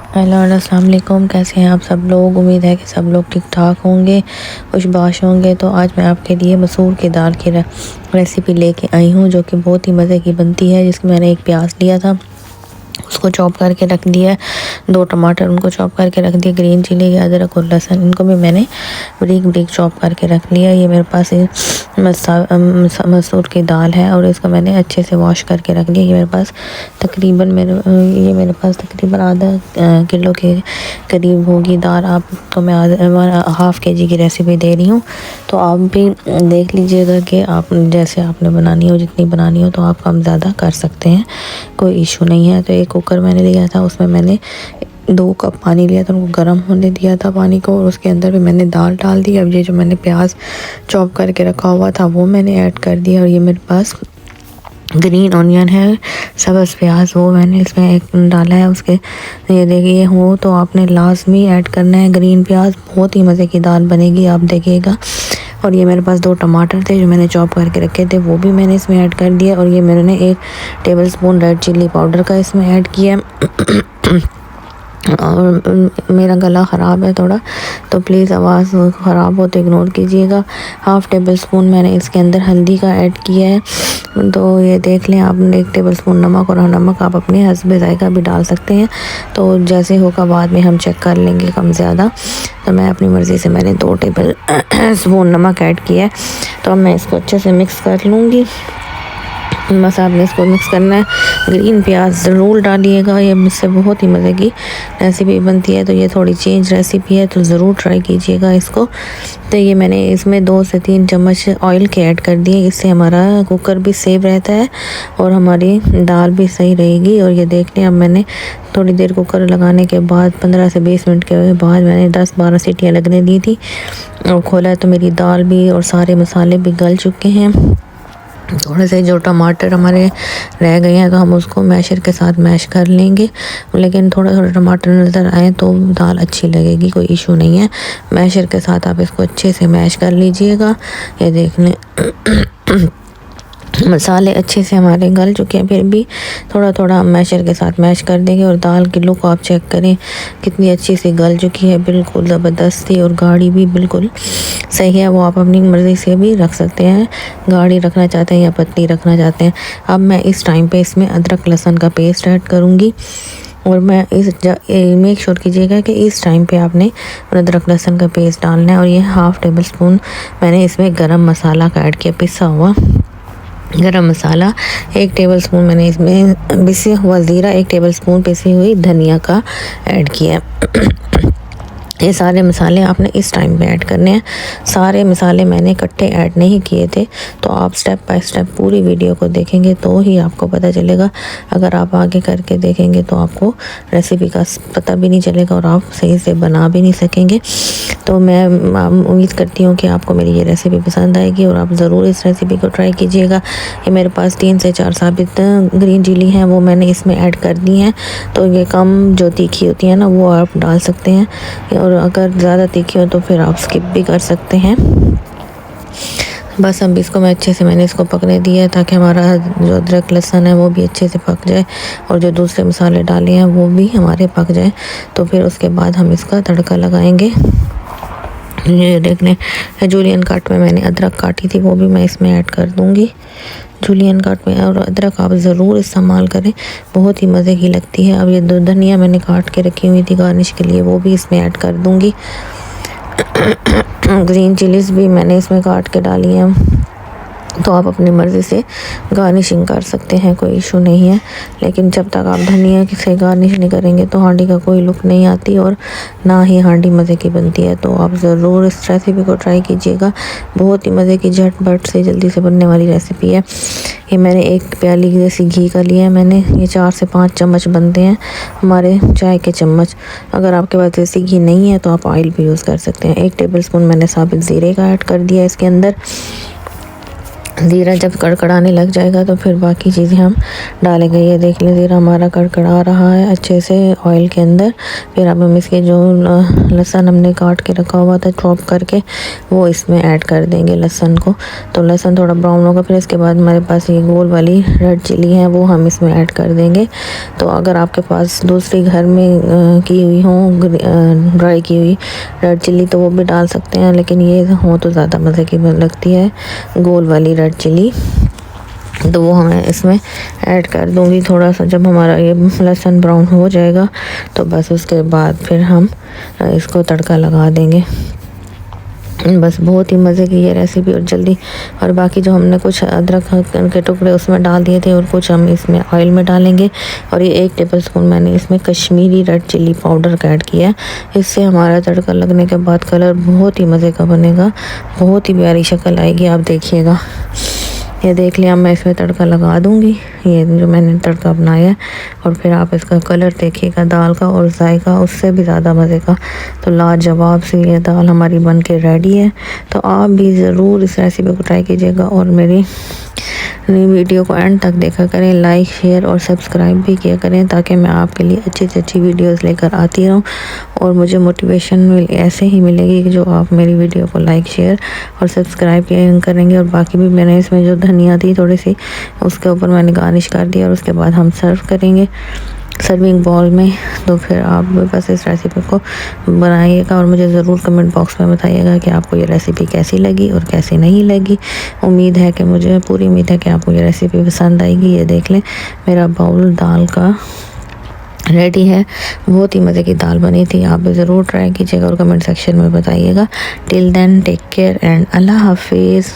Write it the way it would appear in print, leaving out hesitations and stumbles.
Hello अस्सलाम वालेकुम। कैसे हैं आप सब लोग? उम्मीद है कि सब लोग ठीक ठाक होंगे, खुशबाश होंगे। तो आज मैं आपके लिए मसूर की दाल की रेसिपी लेके आई हूँ, जो कि बहुत ही मज़े की बनती है। जिसमें मैंने एक प्याज लिया था, उसको चॉप करके रख दिया है। 2 टमाटर उनको चॉप करके रख दिया। ग्रीन चिली, अदरक और लहसुन इनको भी मैंने बारीक बारीक चॉप करके रख लिया। ये मेरे पास मसूर की दाल है और इसको मैंने अच्छे से वॉश करके रख लिया। ये मेरे पास तकरीबन आधा किलो के करीब होगी दाल। आपको मैं हाफ़ के जी की रेसिपी दे रही हूँ, तो आप भी देख लीजिएगा कि आप जैसे आपने बनानी हो, जितनी बनानी हो तो आप कम ज़्यादा कर सकते हैं, कोई इशू नहीं है। तो एक कुकर मैंने लिया था, उसमें मैंने 2 कप पानी लिया था, उनको गर्म होने दिया था पानी को, और उसके अंदर भी मैंने दाल डाल दी। अब ये जो मैंने प्याज चॉप करके रखा हुआ था वो मैंने ऐड कर दिया। और ये मेरे पास ग्रीन ऑनियन है, सब्ज़ प्याज, वो मैंने इसमें एक डाला है। उसके ये देखिए हो तो आपने लाजमी ऐड करना है ग्रीन प्याज, बहुत ही मज़े की दाल बनेगी, आप देखिएगा। और ये मेरे पास 2 टमाटर थे जो मैंने चॉप करके रखे थे, वो भी मैंने इसमें ऐड कर दिया। और ये मैंने 1 टेबलस्पून रेड चिल्ली पाउडर का इसमें ऐड किया। और मेरा गला ख़राब है थोड़ा, तो प्लीज़ आवाज़ ख़राब हो तो इग्नोर कीजिएगा। हाफ़ टेबल स्पून मैंने इसके अंदर हल्दी का ऐड किया है। तो ये देख लें आपने 1 टेबल स्पून नमक, और नमक आप अपने हस्ब ज़ायक़ा भी डाल सकते हैं, तो जैसे होगा बाद में हम चेक कर लेंगे कम ज़्यादा। तो मैं अपनी मर्ज़ी से मैंने 2 टेबल स्पून नमक ऐड किया है। तो अब मैं इसको अच्छे से मिक्स कर लूँगी। बस आपने इसको मिक्स करना है। ग्रीन प्याज ज़रूर डालिएगा, ये मुझसे बहुत ही मज़े की रेसिपी बनती है। तो ये थोड़ी चेंज रेसिपी है, तो ज़रूर ट्राई कीजिएगा इसको। तो ये मैंने इसमें 2 से 3 चम्मच ऑयल के ऐड कर दिए, इससे हमारा कुकर भी सेफ रहता है और हमारी दाल भी सही रहेगी। और ये देख लें, अब मैंने थोड़ी देर कुकर लगाने के बाद 15 से 20 मिनट के बाद मैंने 10-12 सीटियाँ लगने दी थी, और खोला तो मेरी दाल भी और सारे मसाले भी गल चुके हैं। थोड़े से जो टमाटर हमारे रह गए हैं तो हम उसको मैशर के साथ मैश कर लेंगे, लेकिन थोड़ा थोड़ा टमाटर नज़र आए तो दाल अच्छी लगेगी, कोई इशू नहीं है। मैशर के साथ आप इसको अच्छे से मैश कर लीजिएगा। ये देख लें मसाले अच्छे से हमारे गल चुके हैं, फिर भी थोड़ा थोड़ा हम मैशर के साथ मैश कर देंगे। और दाल की लुक आप चेक करें कितनी अच्छी सी गल चुकी है, बिल्कुल ज़बरदस्त थी, और गाढ़ी भी बिल्कुल सही है। वो आप अपनी मर्ज़ी से भी रख सकते हैं, गाढ़ी रखना चाहते हैं या पतली रखना चाहते हैं। अब मैं इस टाइम पे इसमें अदरक लहसुन का पेस्ट ऐड करूँगी, और मैं मेक श्योर कीजिएगा कि इस टाइम पे आपने अदरक लहसुन का पेस्ट डालना है। और ये हाफ़ टेबल स्पून मैंने इसमें गरम मसाला का ऐड किया, पिसा हुआ गरम मसाला। 1 टेबल स्पून मैंने इसमें पिसा हुआ ज़ीरा, 1 टेबल स्पून पिसी हुई धनिया का ऐड किया। ये सारे मसाले आपने इस टाइम पे ऐड करने हैं। सारे मसाले मैंने इकट्ठे ऐड नहीं किए थे, तो आप स्टेप बाय स्टेप पूरी वीडियो को देखेंगे तो ही आपको पता चलेगा। अगर आप आगे करके देखेंगे तो आपको रेसिपी का पता भी नहीं चलेगा और आप सही से बना भी नहीं सकेंगे। तो मैं उम्मीद करती हूँ कि आपको मेरी ये रेसिपी पसंद आएगी और आप ज़रूर इस रेसिपी को ट्राई कीजिएगा। ये मेरे पास 3 से 4 साबित ग्रीन चिली हैं, वो मैंने इसमें ऐड कर दी हैं। तो ये कम जो तीखी होती है ना, वो आप डाल सकते हैं, और अगर ज़्यादा तीखी हो तो फिर आप स्किप भी कर सकते हैं। बस अब इसको मैं अच्छे से मैंने इसको पकने दिया है, ताकि हमारा जो अदरक लहसुन है वो भी अच्छे से पक जाए, और जो दूसरे मसाले डाले हैं वो भी हमारे पक जाए। तो फिर उसके बाद हम इसका तड़का लगाएंगे। ये देख लें, जूलियन काट में मैंने अदरक काटी थी, वो भी मैं इसमें ऐड कर दूँगी जूलियन काट में। और अदरक आप ज़रूर इस्तेमाल करें, बहुत ही मज़े की लगती है। अब ये धनिया मैंने काट के रखी हुई थी गार्निश के लिए, वो भी इसमें ऐड कर दूँगी। ग्रीन चिलीज़ भी मैंने इसमें काट के डाली हैं, तो आप अपनी मर्ज़ी से गार्निशिंग कर सकते हैं, कोई इशू नहीं है। लेकिन जब तक आप धनिया से गार्निश नहीं करेंगे तो हांडी का कोई लुक नहीं आती, और ना ही हांडी मज़े की बनती है। तो आप ज़रूर इस रेसिपी को ट्राई कीजिएगा, बहुत ही मज़े की झटपट से जल्दी से बनने वाली रेसिपी है। ये मैंने 1 प्याली देसी घी का लिया है मैंने, ये 4 से 5 चम्मच बनते हैं हमारे चाय के चम्मच। अगर आपके पास देसी घी नहीं है तो आप ऑयल भी यूज़ कर सकते हैं। 1 टेबल स्पून मैंने साबित ज़ीरे का ऐड कर दिया इसके अंदर। ज़ीरा जब कड़कड़ाने लग जाएगा तो फिर बाकी चीज़ें हम डालेंगे। ये देख लें ज़ीरा हमारा कड़कड़ा रहा है अच्छे से ऑयल के अंदर। फिर अब हम इसके जो लहसुन हमने काट के रखा हुआ था चॉप करके वो इसमें ऐड कर देंगे लहसुन को। तो लहसुन थोड़ा ब्राउन होगा, फिर इसके बाद हमारे पास ये गोल वाली रेड चिली है वो हम इसमें ऐड कर देंगे। तो अगर आपके पास दूसरी घर में की हुई हो ड्राई की हुई रेड चिली तो वो भी डाल सकते हैं, लेकिन ये हो तो ज़्यादा मज़े की लगती है गोल वाली रेड चिली। तो वो हमें इसमें ऐड कर दूंगी थोड़ा सा। जब हमारा ये लहसुन ब्राउन हो जाएगा तो बस उसके बाद फिर हम इसको तड़का लगा देंगे। बस बहुत ही मज़े की ये रेसिपी और जल्दी। और बाकी जो हमने कुछ अदरक के टुकड़े उसमें डाल दिए थे और कुछ हम इसमें ऑयल में डालेंगे। और ये 1 टेबलस्पून मैंने इसमें कश्मीरी रेड चिली पाउडर का ऐड किया है। इससे हमारा तड़का लगने के बाद कलर बहुत ही मज़े का बनेगा, बहुत ही प्यारी शक्ल आएगी, आप देखिएगा। ये देख लिया, मैं इसमें तड़का लगा दूंगी ये जो मैंने तड़का बनाया है। और फिर आप इसका कलर देखिएगा दाल का, और जायका उससे भी ज़्यादा मज़े का। तो लाजवाब से ये दाल हमारी बन के रेडी है। तो आप भी ज़रूर इस रेसिपी को ट्राई कीजिएगा और मेरी वीडियो को एंड तक देखा करें, लाइक शेयर और सब्सक्राइब भी किया करें ताकि मैं आपके लिए अच्छी से अच्छी वीडियोस लेकर आती रहूं। और मुझे मोटिवेशन ऐसे ही मिलेगी कि जो आप मेरी वीडियो को लाइक शेयर और सब्सक्राइब करेंगे। और बाकी भी मैंने इसमें जो धनिया थी थोड़ी सी उसके ऊपर मैंने गार्निश कर दिया। और उसके बाद हम सर्व करेंगे सर्विंग बॉल में। तो फिर आप बस इस रेसिपी को बनाइएगा और मुझे ज़रूर कमेंट बॉक्स में बताइएगा कि आपको ये रेसिपी कैसी लगी और कैसी नहीं लगी। मुझे पूरी उम्मीद है कि आपको ये रेसिपी पसंद आएगी। ये देख लें मेरा बाउल दाल का रेडी है, बहुत ही मज़े की दाल बनी थी। आप भी ज़रूर ट्राई कीजिएगा और कमेंट सेक्शन में बताइएगा। Till then take care and अल्लाह हाफिज़।